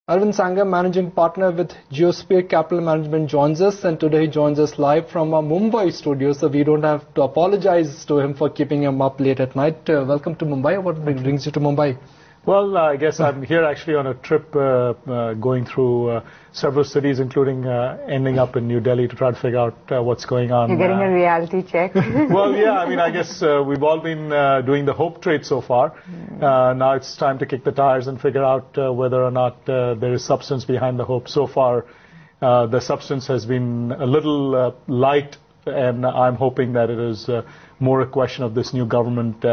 Arvind Sanger, managing partner with Geosphere Capital Management, joins us, and today he joins us live from our Mumbai studio, so we don't have to apologize to him for keeping him up late at night. Welcome to Mumbai. What brings you to Mumbai? Well, I guess I'm here actually on a trip going through several cities, including ending up in New Delhi to try to figure out what's going on. You're getting a reality check. Well, yeah, I mean, I guess we've all been doing the hope trade so far. Now it's time to kick the tires and figure out whether or not there is substance behind the hope. So far, the substance has been a little light, and I'm hoping that it is more a question of this new government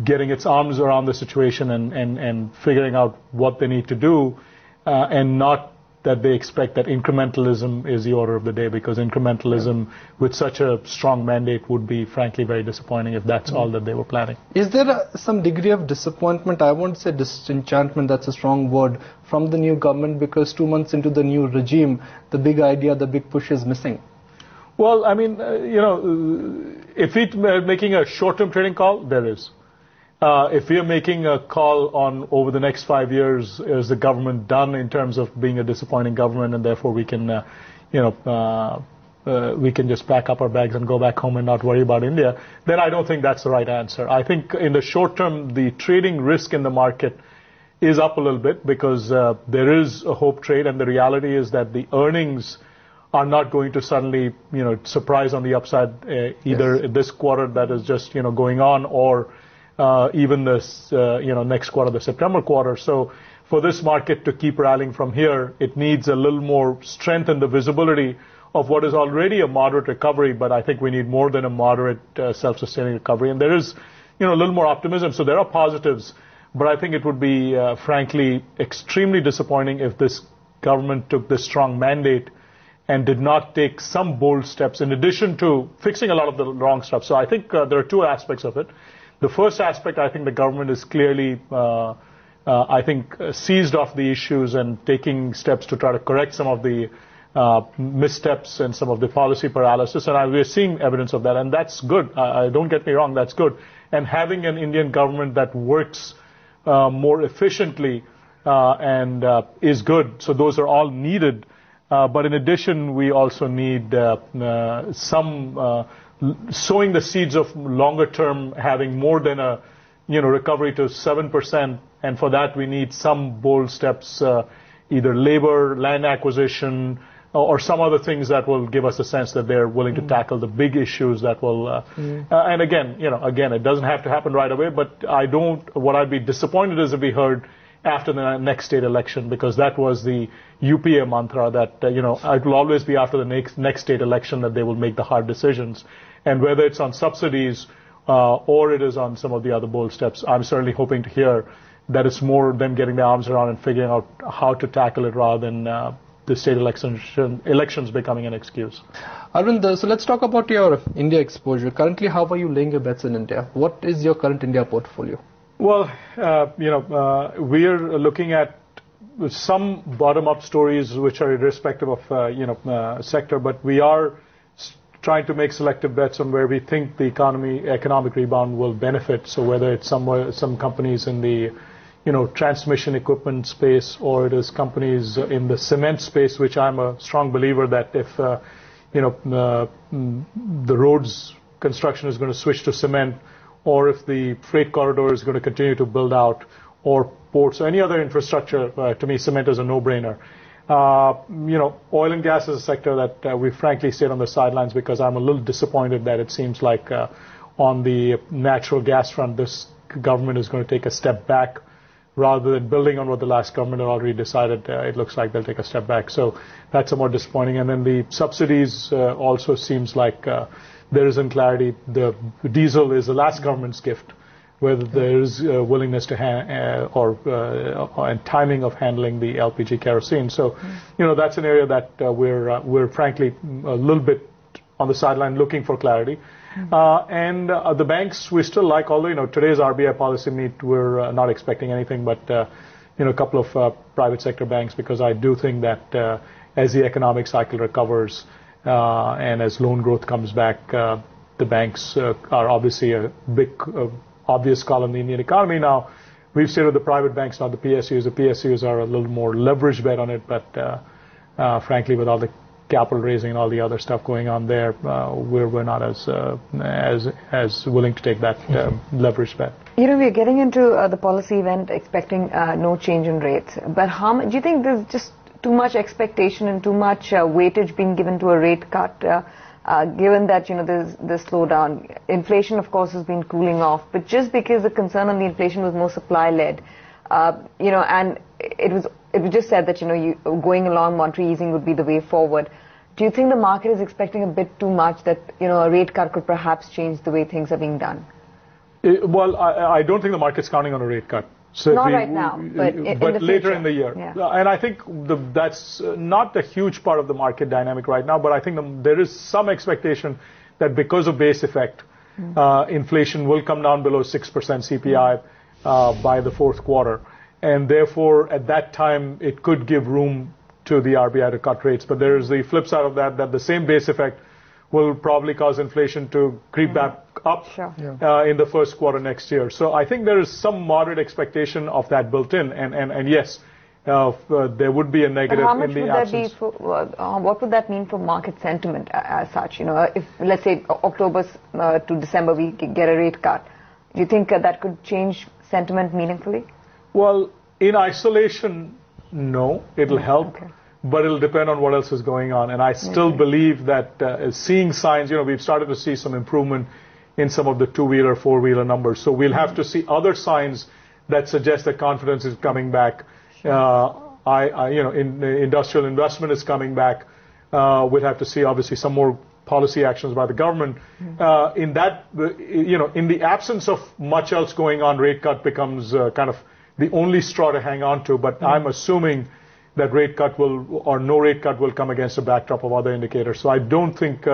getting its arms around the situation and figuring out what they need to do, and not that they expect that incrementalism is the order of the day, because incrementalism with such a strong mandate would be frankly very disappointing if that's all that they were planning. Is there some degree of disappointment, I won't say disenchantment, that's a strong word, from the new government, because 2 months into the new regime, the big idea, the big push is missing? Well, I mean, if we're making a short-term trading call, there is. If we are making a call on over the next 5 years, is the government done in terms of being a disappointing government, and therefore we can, we can just pack up our bags and go back home and not worry about India, then I don't think that's the right answer. I think in the short term, the trading risk in the market is up a little bit because there is a hope trade, and the reality is that the earnings are not going to suddenly, surprise on the upside either this quarter that is just, going on, or even this, next quarter, the September quarter. So for this market to keep rallying from here, it needs a little more strength in the visibility of what is already a moderate recovery, but I think we need more than a moderate self-sustaining recovery. And there is, a little more optimism. So there are positives, but I think it would be, frankly, extremely disappointing if this government took this strong mandate and did not take some bold steps in addition to fixing a lot of the wrong stuff. So I think there are two aspects of it. The first aspect, I think the government is clearly, seized off the issues and taking steps to try to correct some of the missteps and some of the policy paralysis. And we're seeing evidence of that, and that's good. Don't get me wrong, that's good. And having an Indian government that works more efficiently and is good. So those are all needed. But in addition, we also need some sowing the seeds of longer term, having more than a recovery to 7%, and for that we need some bold steps, either labor, land acquisition, or some other things that will give us a sense that they're willing to tackle the big issues that will and again it doesn't have to happen right away, but what I'd be disappointed is if we heard after the next state election, because that was the UPA mantra that it will always be after the next state election that they will make the hard decisions. And whether it's on subsidies or it is on some of the other bold steps, I'm certainly hoping to hear that it's more them getting their arms around and figuring out how to tackle it rather than the state elections becoming an excuse. Arvind, so let's talk about your India exposure. Currently, how are you laying your bets in India? What is your current India portfolio? Well, we are looking at some bottom-up stories which are irrespective of sector, but we are trying to make selective bets on where we think the economic rebound will benefit. So whether it's some companies in the transmission equipment space, or it is companies in the cement space, which I'm a strong believer that if the roads construction is going to switch to cement, or if the freight corridor is going to continue to build out, or ports, or any other infrastructure, to me, cement is a no-brainer. Oil and gas is a sector that we frankly stayed on the sidelines because I'm a little disappointed that it seems like on the natural gas front, this government is going to take a step back rather than building on what the last government had already decided. It looks like they'll take a step back. So that's a more disappointing. And then the subsidies also seems like there isn't clarity. The diesel is the last government's gift, whether there is willingness to and timing of handling the LPG kerosene. So, that's an area that we're frankly a little bit on the sideline looking for clarity. And the banks we still like, although today's RBI policy meet we're not expecting anything but a couple of private sector banks, because I do think that as the economic cycle recovers and as loan growth comes back, the banks are obviously a big obvious call in the Indian economy now. we've stayed with the private banks, not the PSUs. The PSUs are a little more leveraged bet on it, but frankly, with all the capital raising and all the other stuff going on there, we're not as willing to take that leverage bet. We're getting into the policy event expecting no change in rates. But do you think there's just too much expectation and too much weightage being given to a rate cut, given that, there's the slowdown? Inflation, of course, has been cooling off, but just because the concern on the inflation was more supply-led, and it was just said that, going along monetary easing would be the way forward. Do you think the market is expecting a bit too much that, a rate cut could perhaps change the way things are being done? I don't think the market's counting on a rate cut. So not right now, but later in the year. Yeah. And I think that's not a huge part of the market dynamic right now, but I think there is some expectation that because of base effect, inflation will come down below 6% CPI by the fourth quarter. And therefore, at that time, it could give room to the RBI to cut rates. But there is the flip side of that the same base effect will probably cause inflation to creep back up in the first quarter next year. So I think there is some moderate expectation of that built in. And yes, there would be a negative in the absence. What would that mean for market sentiment as such? If, let's say, October to December, we get a rate cut, do you think that could change sentiment meaningfully? Well, in isolation, no. It'll help. Okay. But it'll depend on what else is going on. And I still believe that seeing signs, we've started to see some improvement in some of the two-wheeler, four-wheeler numbers. So we'll have to see other signs that suggest that confidence is coming back. Industrial investment is coming back. We'll have to see, obviously, some more policy actions by the government. In the absence of much else going on, rate cut becomes kind of the only straw to hang on to. But I'm assuming that rate cut no rate cut will come against a backdrop of other indicators. So I don't think,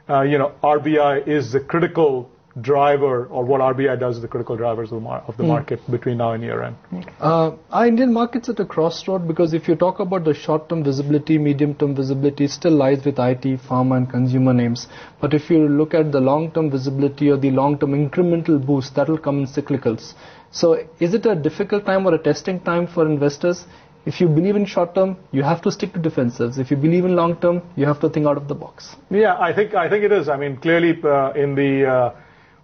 RBI is the critical driver, or what RBI does is the critical drivers of the market between now and year end. Are Indian markets at a crossroad? Because if you talk about the short-term visibility, medium-term visibility, it still lies with IT, pharma, and consumer names. But if you look at the long-term visibility or the long-term incremental boost, that will come in cyclicals. So is it a difficult time or a testing time for investors? If you believe in short term, you have to stick to defensives. If you believe in long term, you have to think out of the box. Yeah, I think it is. I mean, clearly in the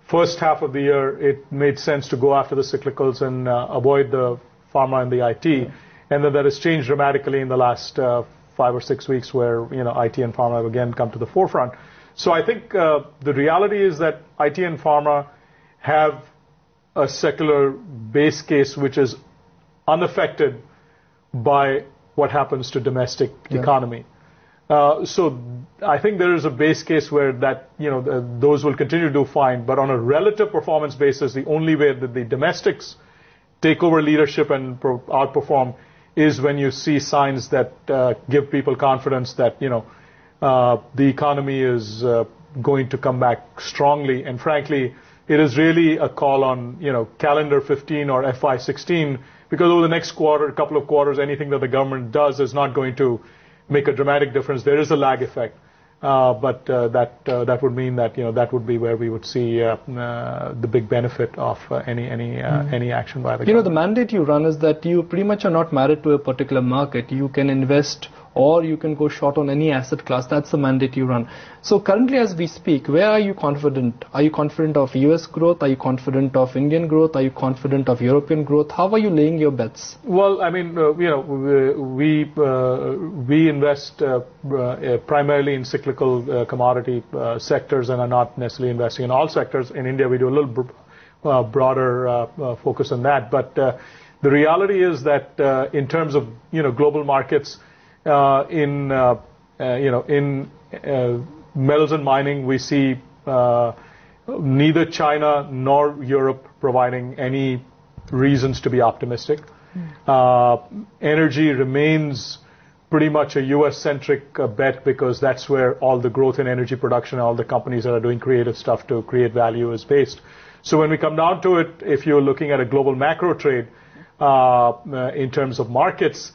first half of the year, it made sense to go after the cyclicals and avoid the pharma and the IT. And then that has changed dramatically in the last 5 or 6 weeks where, IT and pharma have again come to the forefront. So I think the reality is that IT and pharma have a secular base case which is unaffected by what happens to domestic economy. So I think there is a base case where that, those will continue to do fine. But on a relative performance basis, the only way that the domestics take over leadership and outperform is when you see signs that give people confidence that, the economy is going to come back strongly. And frankly, it is really a call on, calendar 15 or FY 16, because over the next couple of quarters, anything that the government does is not going to make a dramatic difference. There is a lag effect, but that would mean that that would be where we would see the big benefit of any action by the government. The mandate you run is that you pretty much are not married to a particular market. You can invest or you can go short on any asset class. That's the mandate you run. So currently as we speak, where are you confident? Are you confident of US growth? Are you confident of Indian growth? Are you confident of European growth? How are you laying your bets? Well, I mean, we invest primarily in cyclical commodity sectors and are not necessarily investing in all sectors. In India, we do a little broader focus on that. But the reality is that in terms of global markets, in metals and mining, we see neither China nor Europe providing any reasons to be optimistic. Energy remains pretty much a US-centric bet because that's where all the growth in energy production, all the companies that are doing creative stuff to create value is based. So when we come down to it, if you're looking at a global macro trade in terms of markets,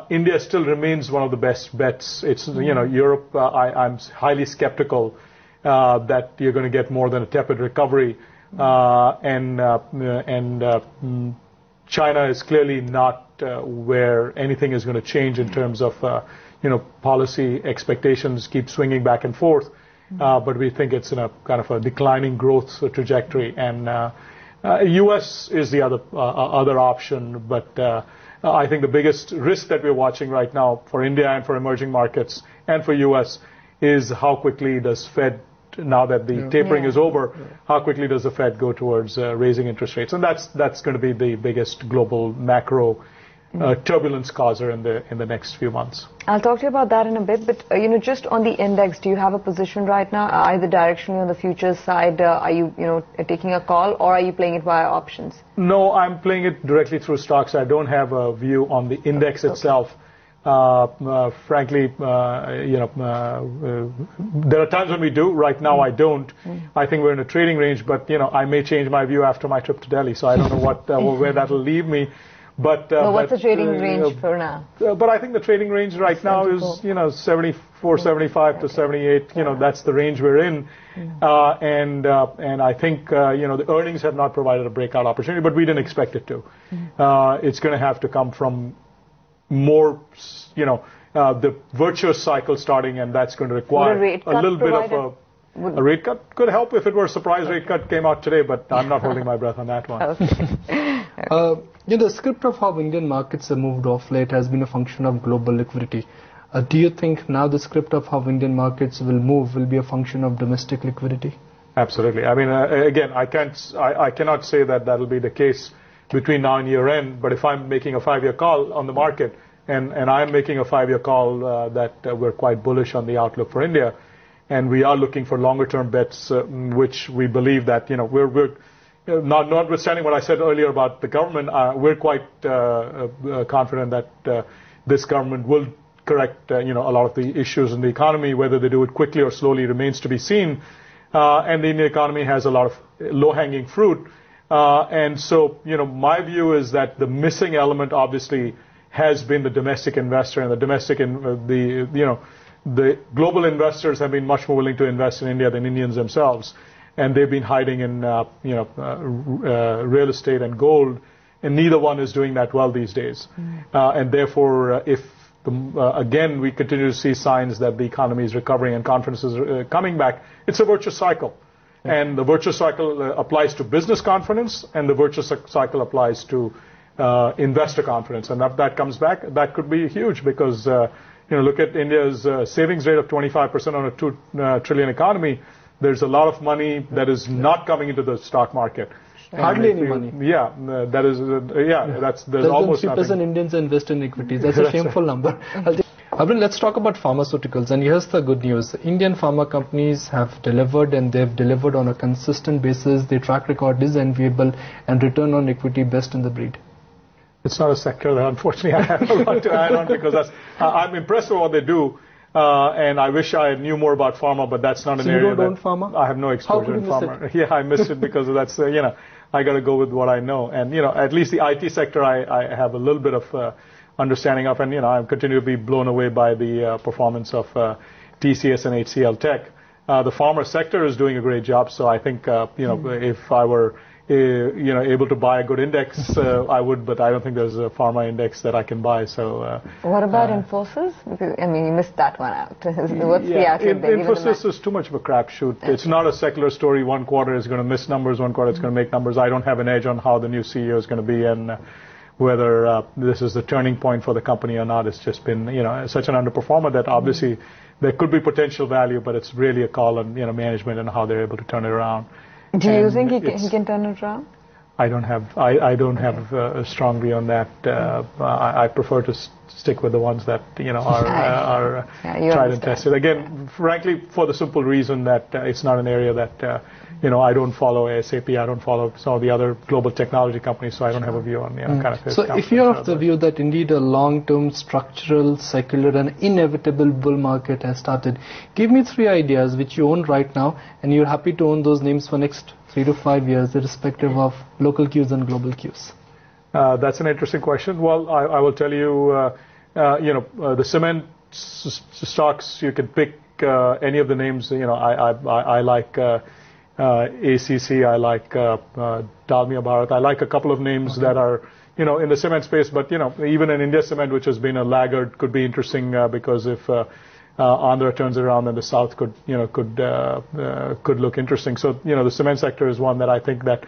India still remains one of the best bets. It's, Europe, I'm highly skeptical that you're going to get more than a tepid recovery. China is clearly not where anything is going to change in terms of policy expectations keep swinging back and forth. But we think it's in a kind of a declining growth trajectory, and U.S. is the other option. But I think the biggest risk that we're watching right now for India and for emerging markets and for U.S. is how quickly does Fed, now that the tapering is over, how quickly does the Fed go towards raising interest rates? And that's going to be the biggest global macro turbulence causer in the next few months. I'll talk to you about that in a bit, but just on the index, do you have a position right now, either directionally on the futures side? Are you taking a call, or are you playing it via options? No, I'm playing it directly through stocks. I don't have a view on the index itself. Frankly, there are times when we do. Right now, I don't. I think we're in a trading range, but I may change my view after my trip to Delhi. So I don't know where that'll leave me. But what's the trading range for now? But I think the trading range right now is 74, 75 to 78. That's the range we're in. And I think the earnings have not provided a breakout opportunity, but we didn't expect it to. It's going to have to come from more, the virtuous cycle starting, and that's going to require a little bit of a rate cut. Could help if it were a surprise rate cut came out today, but I'm not holding my breath on that one. Okay. The script of how Indian markets have moved off late has been a function of global liquidity. Do you think now the script of how Indian markets will move will be a function of domestic liquidity? Absolutely. I mean, again, I cannot say that that'll be the case between now and year end, but if I'm making a 5-year call on the market, and I'm making a 5-year call that we're quite bullish on the outlook for India, and we are looking for longer term bets, which we believe that, we're notwithstanding what I said earlier about the government, we're quite confident that this government will correct, a lot of the issues in the economy. Whether they do it quickly or slowly remains to be seen. And the Indian economy has a lot of low-hanging fruit. And so, my view is that the missing element obviously has been the domestic investor, and the global investors have been much more willing to invest in India than Indians themselves. And they've been hiding in, real estate and gold, and neither one is doing that well these days. And therefore, if again we continue to see signs that the economy is recovering and confidence is coming back, it's a virtuous cycle. And the virtuous cycle applies to business confidence, and the virtuous cycle applies to investor confidence. And if that comes back, that could be huge because, look at India's savings rate of 25% on a $2 trillion economy. There's a lot of money that is not coming into the stock market. Hardly any money. Yeah, that is, there's almost nothing. 3% Indians invest in equities. That's a shameful number. Arvind, let's talk about pharmaceuticals. And here's the good news. Indian pharma companies have delivered, and they've delivered on a consistent basis. Their track record is enviable, and return on equity best in the breed. It's not a sector that unfortunately I have a lot to add on, because I'm impressed with what they do. And I wish I knew more about pharma, but that's not an area. You don't own pharma? I have no exposure in pharma. Yeah, I missed it because that's, I got to go with what I know. And, at least the IT sector I have a little bit of understanding of, and, I continue to be blown away by the performance of TCS and HCL Tech. The pharma sector is doing a great job, so I think, if I were able to buy a good index, I would, but I don't think there's a pharma index that I can buy. So, what about Infosys? Because, you missed that one out. What's the outlook there? Infosys is too much of a crapshoot. It's not a secular story. One quarter is going to miss numbers, one quarter it's going to make numbers. I don't have an edge on how the new CEO is going to be, and whether this is the turning point for the company or not. It's just been, such an underperformer that obviously there could be potential value, but it's really a call on, management and how they're able to turn it around. Do you think he can turn it around? I don't have a strong view on that. I prefer to stick with the ones that are tried and tested. Again, frankly, for the simple reason that it's not an area that I don't follow SAP. I don't follow some of the other global technology companies, so I don't have a view on kind of his. So, if you're of the view that indeed a long-term structural, secular, and inevitable bull market has started, give me 3 ideas which you own right now, and you're happy to own those names for next 3 to 5 years, irrespective of local cues and global cues. That's an interesting question. Well, I will tell you, the cement stocks, you can pick any of the names. I like ACC, I like Dalmia Bharat. I like a couple of names that are, in the cement space. But, even in India Cement, which has been a laggard, could be interesting because if Andhra turns around, then the South could look interesting. So, the cement sector is one that I think that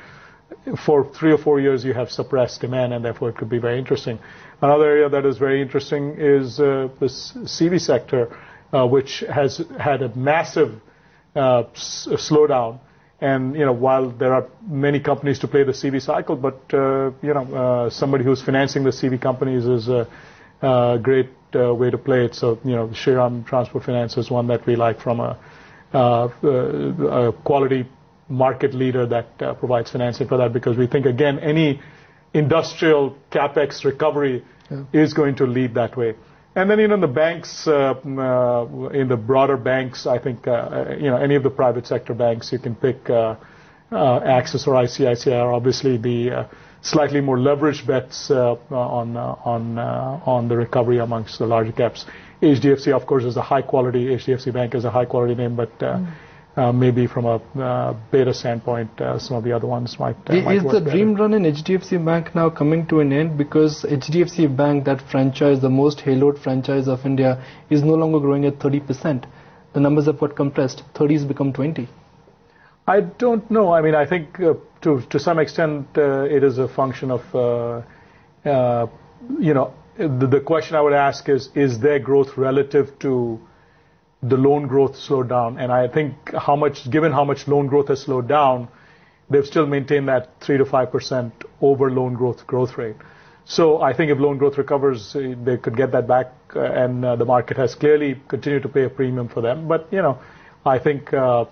for 3 or 4 years you have suppressed demand, and therefore it could be very interesting. Another area that is very interesting is the CV sector, which has had a massive slowdown. And, while there are many companies to play the CV cycle, but, somebody who's financing the CV companies is a great way to play it. So, Shriram Transport Finance is one that we like from a quality market leader that provides financing for that, because we think, again, any industrial capex recovery is going to lead that way. And then, the banks, in the broader banks, I think, any of the private sector banks, you can pick Axis or ICICI are obviously the slightly more leveraged bets on the recovery amongst the larger caps. HDFC, of course, is a high quality. HDFC Bank is a high quality name, but maybe from a beta standpoint, some of the other ones might Is work the dream better. run in HDFC Bank now coming to an end, because HDFC Bank, that franchise, the most haloed franchise of India, is no longer growing at 30%. The numbers have got compressed. 30s become 20. I don't know. I mean, I think to some extent it is a function of, the question I would ask is their growth relative to the loan growth slowed down? And I think given how much loan growth has slowed down, they've still maintained that 3 to 5% over loan growth rate. So I think if loan growth recovers, they could get that back, and the market has clearly continued to pay a premium for them. But, I think, I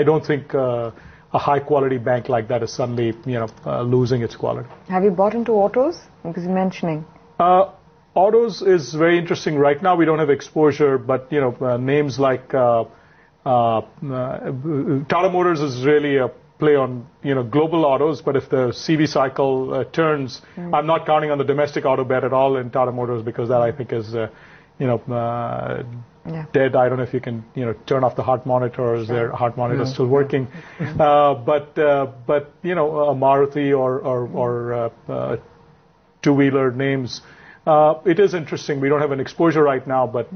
don't think a high quality bank like that is suddenly, losing its quality. Have you bought into autos? Because you're mentioning. Autos is very interesting. Right now we don't have exposure, but, names like Tata Motors is really a play on, global autos. But if the CV cycle turns, I'm not counting on the domestic auto bet at all in Tata Motors, because that I think is, dead. I don't know if you can, turn off the heart monitor, or is their heart monitor still working? But a Maruti or two-wheeler names. It is interesting. We don't have an exposure right now, but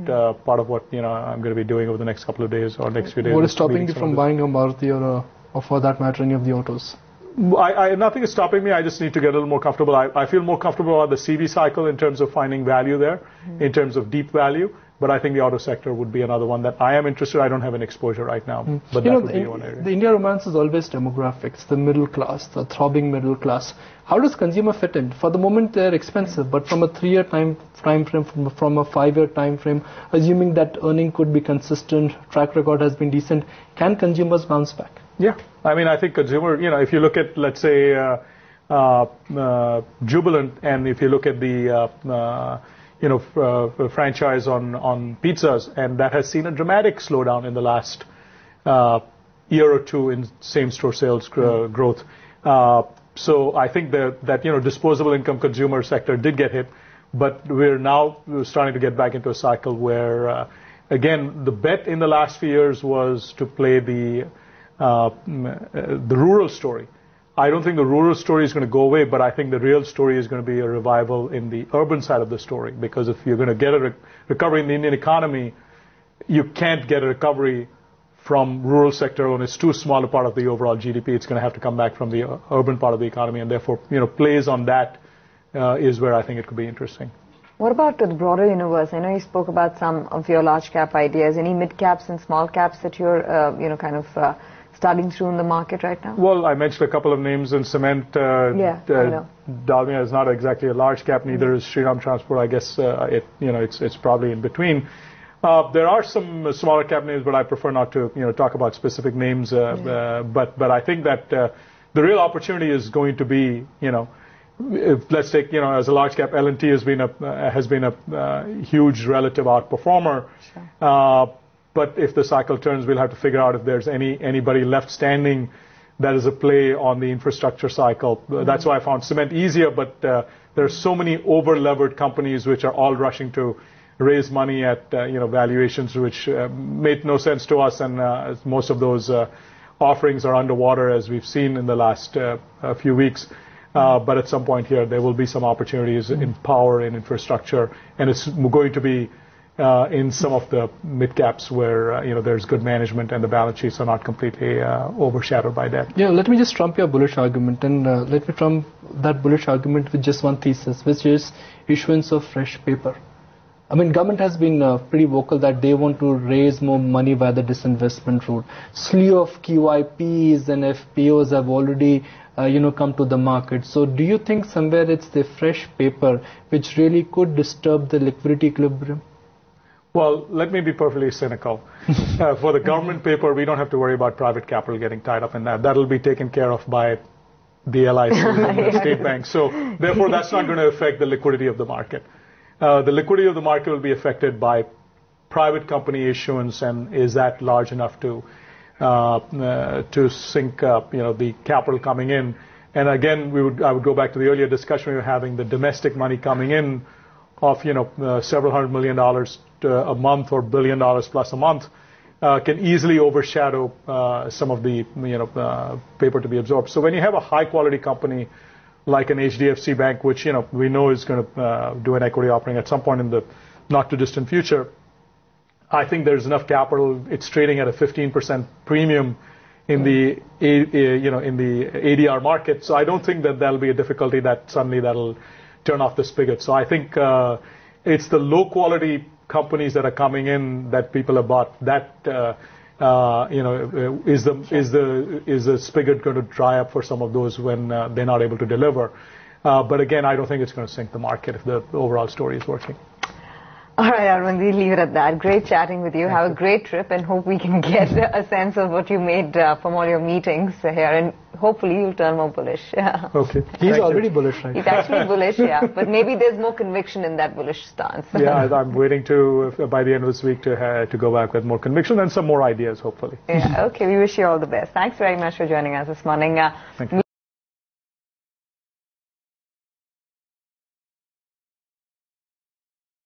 part of what I'm going to be doing over the next couple of days or next few days. What is stopping you from buying a Maruti or for that matter any of the autos? Nothing is stopping me. I just need to get a little more comfortable. I feel more comfortable about the CV cycle in terms of finding value there, in terms of deep value. But I think the auto sector would be another one that I am interested. I don't have an exposure right now, but that would be one area. The India romance is always demographics, the middle class, the throbbing middle class. How does consumer fit in? For the moment, they're expensive, but from a 3-year time frame, from a 5-year time frame, assuming that earning could be consistent, track record has been decent, can consumers bounce back? Yeah, I mean, I think consumer. If you look at, let's say, Jubilant, and if you look at the franchise on pizzas, and that has seen a dramatic slowdown in the last year or two in same-store sales growth. So I think that disposable income consumer sector did get hit, but we're now starting to get back into a cycle where, again, the bet in the last few years was to play the rural story. I don't think the rural story is going to go away, but I think the real story is going to be a revival in the urban side of the story. Because if you're going to get a recovery in the Indian economy, you can't get a recovery from rural sector when it's too small a part of the overall GDP. It's going to have to come back from the urban part of the economy, and therefore, plays on that is where I think it could be interesting. What about the broader universe? I know you spoke about some of your large cap ideas. Any mid caps and small caps that you're, studying through in the market right now? Well, I mentioned a couple of names in cement. Dalmia is not exactly a large cap, neither is Shriram Transport. I guess it's probably in between. There are some smaller cap names, but I prefer not to talk about specific names. But I think that the real opportunity is going to be let's take as a large cap, L&T has been a huge relative outperformer. Sure. But if the cycle turns, we'll have to figure out if there's anybody left standing that is a play on the infrastructure cycle. That's why I found cement easier, but there are so many over-levered companies which are all rushing to raise money at valuations which made no sense to us, and most of those offerings are underwater, as we've seen in the last few weeks. But at some point here, there will be some opportunities in power and infrastructure, and it's going to be in some of the mid caps where there's good management and the balance sheets are not completely overshadowed by that. Yeah, let me just trump your bullish argument, and let me trump that bullish argument with just one thesis, which is issuance of fresh paper. I mean, government has been pretty vocal that they want to raise more money via the disinvestment route. Slew of QIPs and FPOs have already come to the market. So do you think somewhere it's the fresh paper which really could disturb the liquidity equilibrium? Well, let me be perfectly cynical. For the government paper, we don't have to worry about private capital getting tied up in that. That'll be taken care of by the LIC and the state bank. So therefore, that's not going to affect the liquidity of the market. The liquidity of the market will be affected by private company issuance, and is that large enough to sink up, the capital coming in? And again, I would go back to the earlier discussion we were having. The domestic money coming in of several $100 million a month or $1 billion plus a month can easily overshadow some of the paper to be absorbed. So when you have a high quality company like an HDFC Bank, which we know is going to do an equity offering at some point in the not too distant future, I think there's enough capital. It's trading at a 15% premium in the in the ADR market. So I don't think that there'll be a difficulty that suddenly that'll turn off the spigot. So I think it's the low quality companies that are coming in that people have bought. That is the spigot going to dry up for some of those when they're not able to deliver? But again, I don't think it's going to sink the market if the overall story is working. All right, Arvind, we'll leave it at that. Great chatting with you. Have a great trip, and hope we can get a sense of what you made from all your meetings here, and hopefully you'll turn more bullish. Okay. He's already bullish, right? He's actually bullish, yeah, but maybe there's more conviction in that bullish stance. Yeah, I'm waiting by the end of this week to go back with more conviction and some more ideas, hopefully. Yeah, okay, we wish you all the best. Thanks very much for joining us this morning. Thank you.